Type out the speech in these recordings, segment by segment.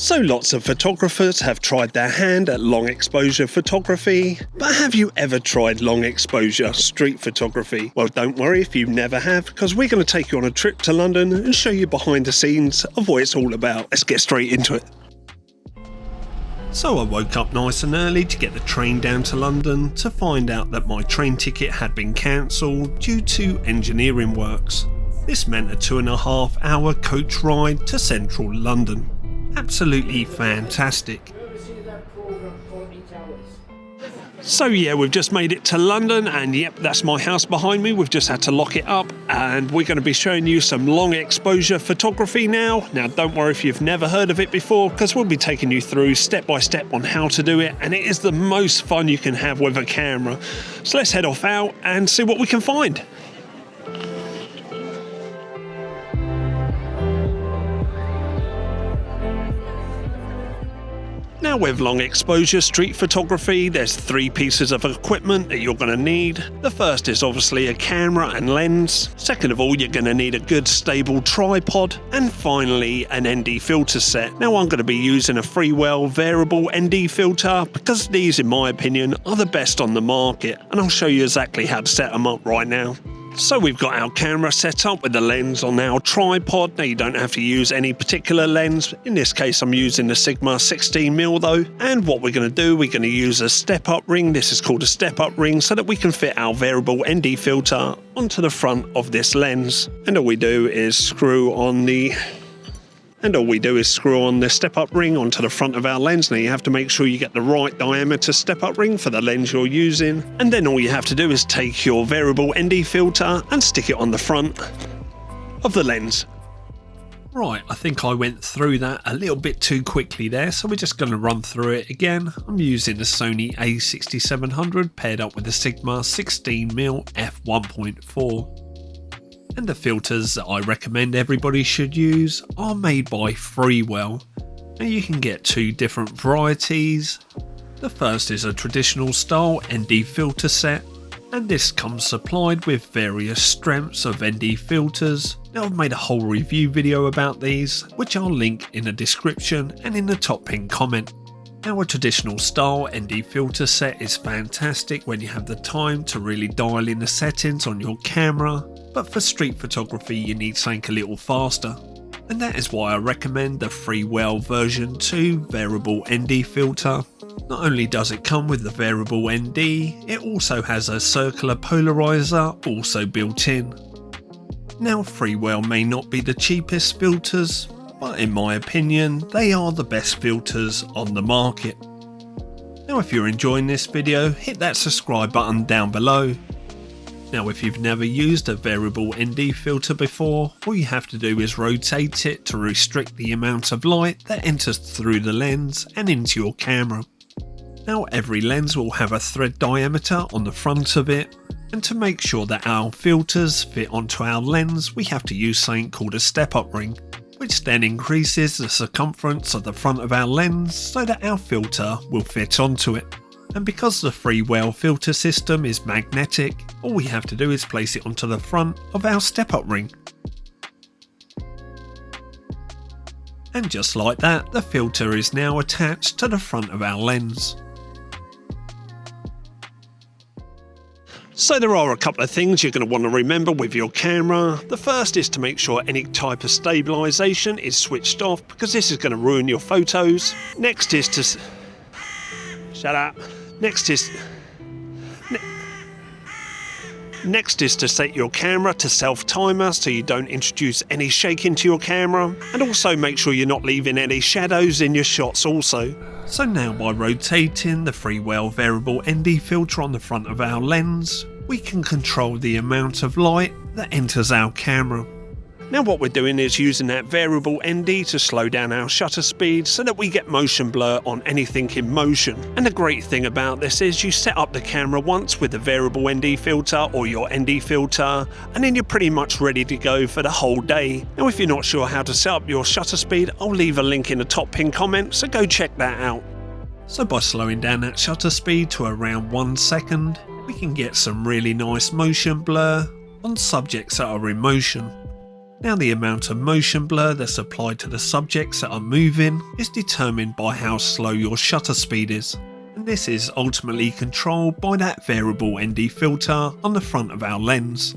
So lots of photographers have tried their hand at long exposure photography, but have you ever tried long exposure street photography? Well, don't worry if you never have, because we're going to take you on a trip to London and show you behind the scenes of what it's all about. Let's get straight into it. So I woke up nice and early to get the train down to London to find out that my train ticket had been cancelled due to engineering works. This meant a 2.5 hour coach ride to central London. Absolutely fantastic. So yeah, we've just made it to London, and yep, that's my house behind me. We've just had to lock it up, and we're going to be showing you some long exposure photography now. Now don't worry if you've never heard of it before, because we'll be taking you through step by step on how to do it, and it is the most fun you can have with a camera. So let's head off out and see what we can find. Now with long exposure street photography, there's 3 pieces of equipment that you're going to need. The first is obviously a camera and lens. Second of all, you're going to need a good stable tripod. And finally, an ND filter set. Now I'm going to be using a Freewell Variable ND filter because these, in my opinion, are the best on the market. And I'll show you exactly how to set them up right now. So we've got our camera set up with the lens on our tripod. Now you don't have to use any particular lens. In this case I'm using the Sigma 16mm though. And what we're going to do, we're going to use a step up ring. This is called a step up ring so that we can fit our variable ND filter onto the front of this lens. And all we do is screw on the step-up ring onto the front of our lens. Now you have to make sure you get the right diameter step-up ring for the lens you're using. And then all you have to do is take your variable ND filter and stick it on the front of the lens. Right, I think I went through that a little bit too quickly there, so we're just going to run through it again. I'm using the Sony a6700 paired up with the Sigma 16mm f1.4. And the filters that I recommend everybody should use are made by Freewell. Now you can get 2 different varieties. The first is a traditional style ND filter set, and this comes supplied with various strengths of ND filters. Now I've made a whole review video about these, which I'll link in the description and in the top pinned comment. Now a traditional style ND filter set is fantastic when you have the time to really dial in the settings on your camera, but for street photography you need something a little faster. And that is why I recommend the Freewell version 2 variable ND filter. Not only does it come with the variable ND, it also has a circular polarizer also built in. Now Freewell may not be the cheapest filters, but in my opinion, they are the best filters on the market. Now if you're enjoying this video, hit that subscribe button down below. Now if you've never used a variable ND filter before, all you have to do is rotate it to restrict the amount of light that enters through the lens and into your camera. Now every lens will have a thread diameter on the front of it, and to make sure that our filters fit onto our lens, we have to use something called a step-up ring, which then increases the circumference of the front of our lens so that our filter will fit onto it. And because the Freewell filter system is magnetic, all we have to do is place it onto the front of our step-up ring. And just like that, the filter is now attached to the front of our lens. So there are a couple of things you're going to want to remember with your camera. The first is to make sure any type of stabilisation is switched off, because this is going to ruin your photos. Next is to... Shut up. Next is to set your camera to self-timer so you don't introduce any shake into your camera, and also make sure you're not leaving any shadows in your shots also. So now by rotating the Freewell Variable ND filter on the front of our lens, we can control the amount of light that enters our camera. Now what we're doing is using that variable ND to slow down our shutter speed so that we get motion blur on anything in motion. And the great thing about this is you set up the camera once with the variable ND filter or your ND filter, and then you're pretty much ready to go for the whole day. Now if you're not sure how to set up your shutter speed, I'll leave a link in the top pinned comment, so go check that out. So by slowing down that shutter speed to around 1 second, we can get some really nice motion blur on subjects that are in motion. Now the amount of motion blur that's applied to the subjects that are moving is determined by how slow your shutter speed is, and this is ultimately controlled by that variable ND filter on the front of our lens.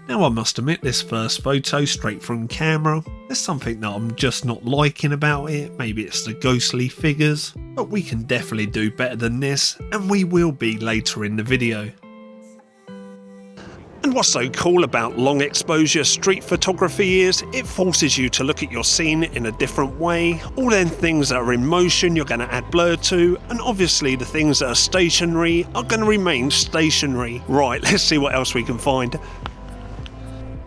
Now I must admit, this first photo straight from camera, there's something that I'm just not liking about it. Maybe it's the ghostly figures, but we can definitely do better than this, and we will be later in the video. And what's so cool about long exposure street photography is it forces you to look at your scene in a different way. All them things that are in motion you're going to add blur to, and obviously the things that are stationary are going to remain stationary. Right, let's see what else we can find.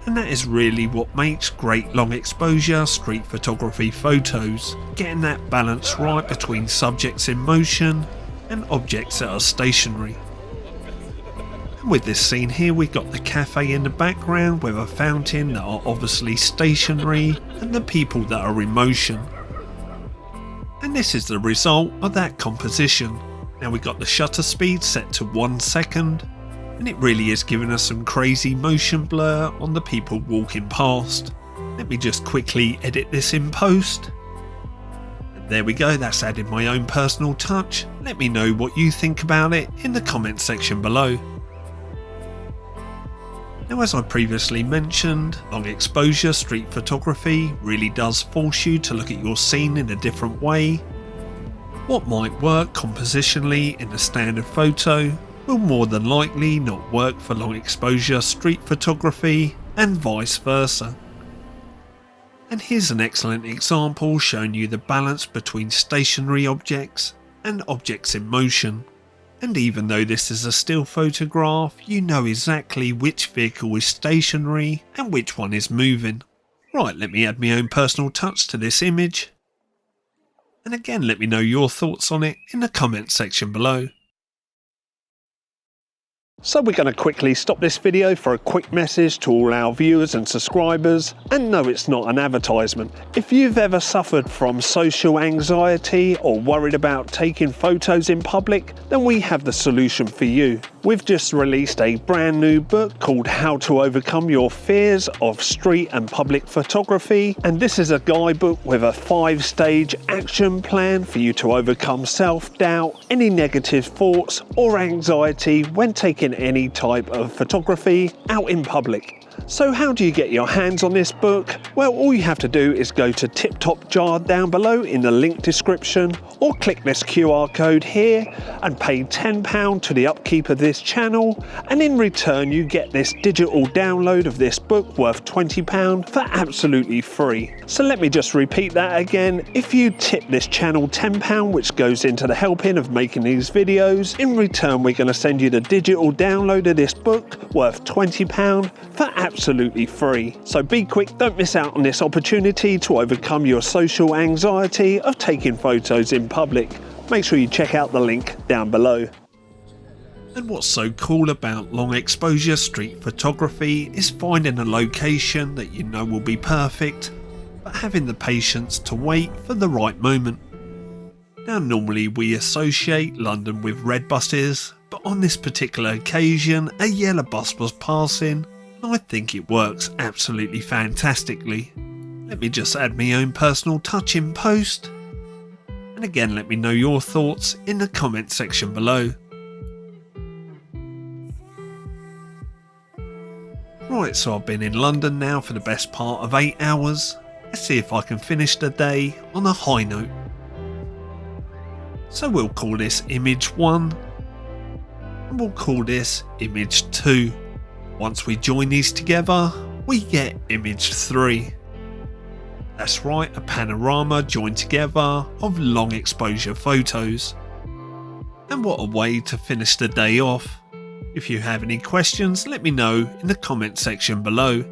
And that is really what makes great long exposure street photography photos, getting that balance right between subjects in motion and objects that are stationary. And with this scene here, we've got the cafe in the background with a fountain that are obviously stationary and the people that are in motion. And this is the result of that composition. Now we've got the shutter speed set to 1 second. And it really is giving us some crazy motion blur on the people walking past. Let me just quickly edit this in post. And there we go, that's added my own personal touch. Let me know what you think about it in the comment section below. Now, as I previously mentioned, long exposure street photography really does force you to look at your scene in a different way. What might work compositionally in a standard photo will more than likely not work for long exposure street photography, and vice versa. And here's an excellent example showing you the balance between stationary objects and objects in motion. And even though this is a still photograph, you know exactly which vehicle is stationary and which one is moving. Right, let me add my own personal touch to this image. And again, let me know your thoughts on it in the comment section below. So we're going to quickly stop this video for a quick message to all our viewers and subscribers. And no, it's not an advertisement. If you've ever suffered from social anxiety or worried about taking photos in public, then we have the solution for you. We've just released a brand new book called How to Overcome Your Fears of Street and Public Photography. And this is a guidebook with a 5-stage action plan for you to overcome self-doubt, any negative thoughts or anxiety when taking any type of photography out in public. So how do you get your hands on this book? Well, all you have to do is go to Tip Top Jar down below in the link description, or click this QR code here and pay £10 to the upkeep of this channel, and in return you get this digital download of this book worth £20 for absolutely free. So let me just repeat that again. If you tip this channel £10, which goes into the helping of making these videos, in return we're going to send you the digital download of this book worth £20 for absolutely free. So be quick, don't miss out on this opportunity to overcome your social anxiety of taking photos in public. Make sure you check out the link down below. And what's so cool about long exposure street photography is finding a location that you know will be perfect, but having the patience to wait for the right moment. Now normally we associate London with red buses, but on this particular occasion a yellow bus was passing. I think it works absolutely fantastically. Let me just add my own personal touch in post. And again, let me know your thoughts in the comment section below. Right, so I've been in London now for the best part of 8 hours. Let's see if I can finish the day on a high note. So we'll call this image 1. And we'll call this image 2. Once we join these together, we get image 3. That's right, a panorama joined together of long exposure photos. And what a way to finish the day off. If you have any questions, let me know in the comment section below.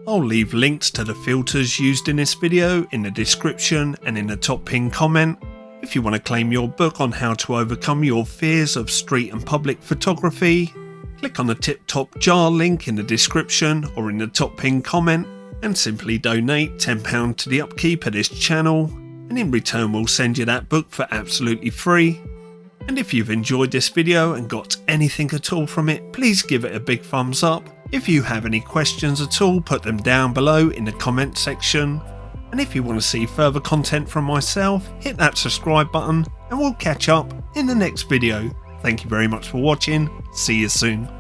I'll leave links to the filters used in this video in the description and in the top pinned comment. If you want to claim your book on how to overcome your fears of street and public photography, click on the Tip Top Jar link in the description or in the top pinned comment and simply donate £10 to the upkeep of this channel, and in return we'll send you that book for absolutely free. And if you've enjoyed this video and got anything at all from it, please give it a big thumbs up If you have any questions at all, put them down below in the comment section. And if you want to see further content from myself, hit that subscribe button and we'll catch up in the next video. Thank you very much for watching. See you soon.